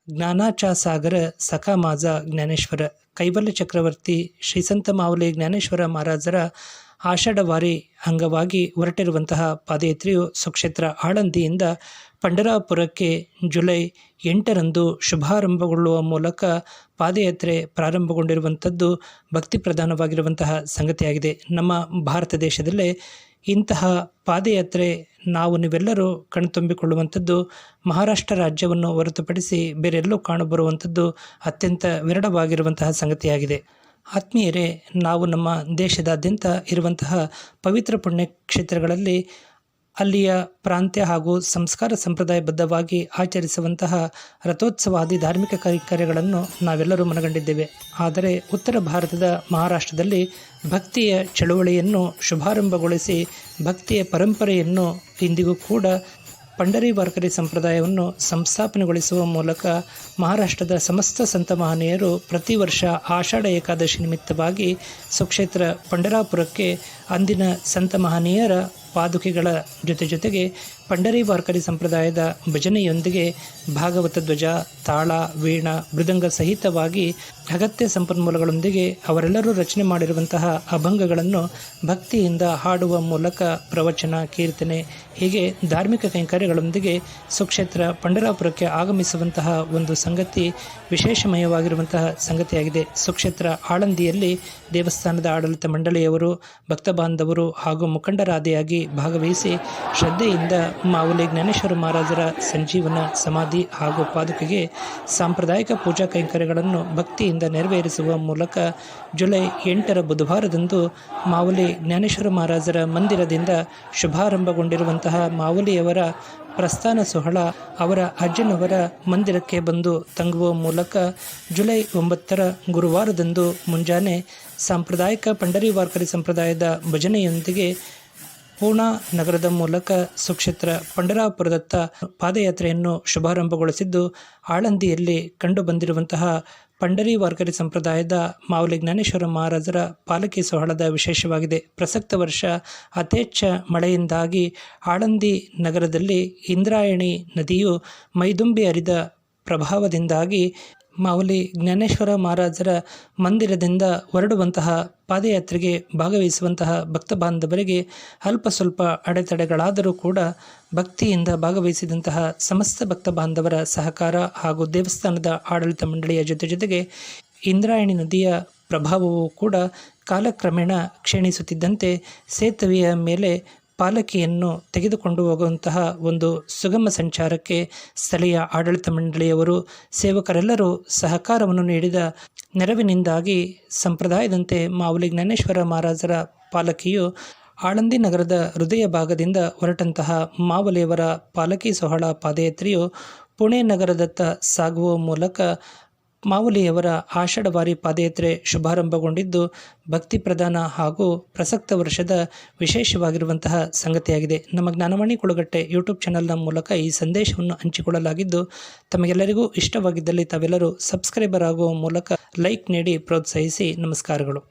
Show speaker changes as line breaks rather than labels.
ज्ञानाचा सागर सखा माझा ज्ञानेश्वर ಕೈವಲ್ಯ ಚಕ್ರವರ್ತಿ ಶ್ರೀ ಸಂತ ಮಾವುಲಿ ಜ್ಞಾನೇಶ್ವರ ಮಹಾರಾಜರ ಆಷಾಢವಾರಿ ಅಂಗವಾಗಿ ಹೊರಟಿರುವಂತಹ ಪಾದಯಾತ್ರೆಯು ಸುಕ್ಷೇತ್ರ ಆಳಂದಿಯಿಂದ ಪಂಢರಾಪುರಕ್ಕೆ ಜುಲೈ 8ರಂದು ಶುಭಾರಂಭಗೊಳ್ಳುವ ಮೂಲಕ ಪಾದಯಾತ್ರೆ ಪ್ರಾರಂಭಗೊಂಡಿರುವಂಥದ್ದು ಭಕ್ತಿ ಪ್ರಧಾನವಾಗಿರುವಂತಹ ಸಂಗತಿಯಾಗಿದೆ. ನಮ್ಮ ಭಾರತ ದೇಶದಲ್ಲೇ ಇಂತಹ ಪಾದಯಾತ್ರೆ ನೀವೆಲ್ಲರೂ ಕಣ್ತುಂಬಿಕೊಳ್ಳುವಂಥದ್ದು ಮಹಾರಾಷ್ಟ್ರ ರಾಜ್ಯವನ್ನು ಹೊರತುಪಡಿಸಿ ಬೇರೆಲ್ಲೂ ಕಾಣಬರುವಂಥದ್ದು ಅತ್ಯಂತ ವಿರಳವಾಗಿರುವಂತಹ ಸಂಗತಿಯಾಗಿದೆ. ಆತ್ಮೀಯರೇ, ನಾವು ನಮ್ಮ ದೇಶದಾದ್ಯಂತ ಇರುವಂತಹ ಪವಿತ್ರ ಪುಣ್ಯಕ್ಷೇತ್ರಗಳಲ್ಲಿ ಅಲ್ಲಿಯ ಪ್ರಾಂತ್ಯ ಹಾಗೂ ಸಂಸ್ಕಾರ ಸಂಪ್ರದಾಯಬದ್ಧವಾಗಿ ಆಚರಿಸುವಂತಹ ರಥೋತ್ಸವಾದಿ ಧಾರ್ಮಿಕ ಕಾರ್ಯಗಳನ್ನು ನಾವೆಲ್ಲರೂ ಮನಗಂಡಿದ್ದೇವೆ. ಆದರೆ ಉತ್ತರ ಭಾರತದ ಮಹಾರಾಷ್ಟ್ರದಲ್ಲಿ ಭಕ್ತಿಯ ಚಳುವಳಿಯನ್ನು ಶುಭಾರಂಭಗೊಳಿಸಿ ಭಕ್ತಿಯ ಪರಂಪರೆಯನ್ನು ಇಂದಿಗೂ ಕೂಡ ಪಂಢರಿ ವಾರ್ಕರಿ ಸಂಪ್ರದಾಯವನ್ನು ಸಂಸ್ಥಾಪನೆಗೊಳಿಸುವ ಮೂಲಕ ಮಹಾರಾಷ್ಟ್ರದ ಸಮಸ್ತ ಸಂತ ಮಹನೀಯರು ಪ್ರತಿ ವರ್ಷ ಆಷಾಢ ಏಕಾದಶಿ ನಿಮಿತ್ತವಾಗಿ ಸುಕ್ಷೇತ್ರ ಪಂಢರಾಪುರಕ್ಕೆ ಅಂದಿನ ಸಂತ ಮಹನೀಯರ ಪಾದುಕೆಗಳ ಜೊತೆಗೆ ಪಂಢರಿ ವಾರ್ಕರಿ ಸಂಪ್ರದಾಯದ ಭಜನೆಯೊಂದಿಗೆ ಭಾಗವತ ಧ್ವಜ, ತಾಳ, ವೀಣಾ, ಮೃದಂಗ ಸಹಿತವಾಗಿ ಅಗತ್ಯ ಸಂಪನ್ಮೂಲಗಳೊಂದಿಗೆ ಅವರೆಲ್ಲರೂ ರಚನೆ ಮಾಡಿರುವಂತಹ ಅಭಂಗಗಳನ್ನು ಭಕ್ತಿಯಿಂದ ಹಾಡುವ ಮೂಲಕ ಪ್ರವಚನ, ಕೀರ್ತನೆ ಹೀಗೆ ಧಾರ್ಮಿಕ ಕೈಂಕರ್ಯಗಳೊಂದಿಗೆ ಸುಕ್ಷೇತ್ರ ಪಂಢರಾಪುರಕ್ಕೆ ಆಗಮಿಸುವಂತಹ ಒಂದು ಸಂಗತಿ ವಿಶೇಷಮಯವಾಗಿರುವಂತಹ ಸಂಗತಿಯಾಗಿದೆ. ಸುಕ್ಷೇತ್ರ ಆಳಂದಿಯಲ್ಲಿ ದೇವಸ್ಥಾನದ ಆಡಳಿತ ಮಂಡಳಿಯವರು, ಭಕ್ತ ಬಾಂಧವರು ಹಾಗೂ ಮುಖಂಡರಾದಿಯಾಗಿ ಭಾಗವಹಿಸಿ ಶ್ರದ್ಧೆಯಿಂದ ಮಾವುಲಿ ಜ್ಞಾನೇಶ್ವರ ಮಹಾರಾಜರ ಸಂಜೀವನ ಸಮಾಧಿ ಹಾಗೂ ಪಾದುಕೆಗೆ ಸಾಂಪ್ರದಾಯಿಕ ಪೂಜಾ ಕೈಂಕರ್ಯಗಳನ್ನು ಭಕ್ತಿಯಿಂದ ನೆರವೇರಿಸುವ ಮೂಲಕ ಜುಲೈ 8ರ ಬುಧವಾರದಂದು ಮಾವುಲಿ ಜ್ಞಾನೇಶ್ವರ ಮಹಾರಾಜರ ಮಂದಿರದಿಂದ ಶುಭಾರಂಭಗೊಂಡಿರುವಂತಹ ಮಾವುಲಿಯವರ ಪ್ರಸ್ಥಾನ ಸೋಹಳ ಅವರ ಅಜ್ಜನವರ ಮಂದಿರಕ್ಕೆ ಬಂದು ತಂಗುವ ಮೂಲಕ ಜುಲೈ 9ರ ಗುರುವಾರದಂದು ಮುಂಜಾನೆ ಸಾಂಪ್ರದಾಯಿಕ ಪಂಢರಿ ವಾರ್ಕರಿ ಸಂಪ್ರದಾಯದ ಭಜನೆಯೊಂದಿಗೆ ಪೂನಾ ನಗರದ ಮೂಲಕ ಸುಕ್ಷೇತ್ರ ಪಂಢರಾಪುರದತ್ತ ಪಾದಯಾತ್ರೆಯನ್ನು ಶುಭಾರಂಭಗೊಳಿಸಿದ್ದು, ಆಳಂದಿಯಲ್ಲಿ ಕಂಡುಬಂದಿರುವಂತಹ ಪಂಢರಿ ವಾರ್ಕರಿ ಸಂಪ್ರದಾಯದ ಮಾವುಲಿ ಜ್ಞಾನೇಶ್ವರ ಮಹಾರಾಜರ ಪಾಲಕಿ ಸೋಹಳದ ವಿಶೇಷವಾಗಿದೆ. ಪ್ರಸಕ್ತ ವರ್ಷ ಅತೇಚ್ಛ ಮಳೆಯಿಂದಾಗಿ ಆಳಂದಿ ನಗರದಲ್ಲಿ ಇಂದ್ರಾಯಣಿ ನದಿಯು ಮೈದುಂಬಿ ಹರಿದ ಪ್ರಭಾವದಿಂದಾಗಿ ಮಾವುಲಿ ಜ್ಞಾನೇಶ್ವರ ಮಹಾರಾಜರ ಮಂದಿರದಿಂದ ಹೊರಡುವಂತಹ ಪಾದಯಾತ್ರೆಗೆ ಭಾಗವಹಿಸುವಂತಹ ಭಕ್ತ ಬಾಂಧವರಿಗೆ ಅಲ್ಪ ಸ್ವಲ್ಪ ಅಡೆತಡೆಗಳಾದರೂ ಕೂಡ ಭಕ್ತಿಯಿಂದ ಭಾಗವಹಿಸಿದಂತಹ ಸಮಸ್ತ ಭಕ್ತ ಬಾಂಧವರ ಸಹಕಾರ ಹಾಗೂ ದೇವಸ್ಥಾನದ ಆಡಳಿತ ಮಂಡಳಿಯ ಜೊತೆಗೆ ಇಂದ್ರಾಯಣಿ ನದಿಯ ಪ್ರಭಾವವು ಕೂಡ ಕಾಲಕ್ರಮೇಣ ಕ್ಷೀಣಿಸುತ್ತಿದ್ದಂತೆ ಸೇತುವೆಯ ಮೇಲೆ ಪಾಲಕಿಯನ್ನು ತೆಗೆದುಕೊಂಡು ಹೋಗುವಂತಹ ಒಂದು ಸುಗಮ ಸಂಚಾರಕ್ಕೆ ಸ್ಥಳೀಯ ಆಡಳಿತ ಮಂಡಳಿಯವರು, ಸೇವಕರೆಲ್ಲರೂ ಸಹಕಾರವನ್ನು ನೀಡಿದ ನೆರವಿನಿಂದಾಗಿ ಸಂಪ್ರದಾಯದಂತೆ ಮಾವುಲಿ ಜ್ಞಾನೇಶ್ವರ ಮಹಾರಾಜರ ಪಾಲಕಿಯು ಆಳಂದಿ ನಗರದ ಹೃದಯ ಭಾಗದಿಂದ ಹೊರಟಂತಹ ಮಾವುಲಿಯವರ ಪಾಲಕಿ ಸೋಹಳ ಪಾದಯಾತ್ರೆಯು ಪುಣೆ ನಗರದತ್ತ ಸಾಗುವ ಮೂಲಕ ಮಾವುಲಿಯವರ ಆಷಾಢವಾರಿ ಪಾದಯಾತ್ರೆ ಶುಭಾರಂಭಗೊಂಡಿದ್ದು ಭಕ್ತಿ ಪ್ರಧಾನ ಹಾಗೂ ಪ್ರಸಕ್ತ ವರ್ಷದ ವಿಶೇಷವಾಗಿರುವಂತಹ ಸಂಗತಿಯಾಗಿದೆ. ನಮ್ಮ ಜ್ಞಾನವಾಣಿ ಕುಳಗಟ್ಟೆ ಯೂಟ್ಯೂಬ್ ಚಾನಲ್ನ ಮೂಲಕ ಈ ಸಂದೇಶವನ್ನು ಹಂಚಿಕೊಳ್ಳಲಾಗಿದ್ದು, ತಮಗೆಲ್ಲರಿಗೂ ಇಷ್ಟವಾಗಿದ್ದಲ್ಲಿ ತಾವೆಲ್ಲರೂ ಸಬ್ಸ್ಕ್ರೈಬರ್ ಆಗುವ ಮೂಲಕ ಲೈಕ್ ನೀಡಿ ಪ್ರೋತ್ಸಾಹಿಸಿ. ನಮಸ್ಕಾರಗಳು.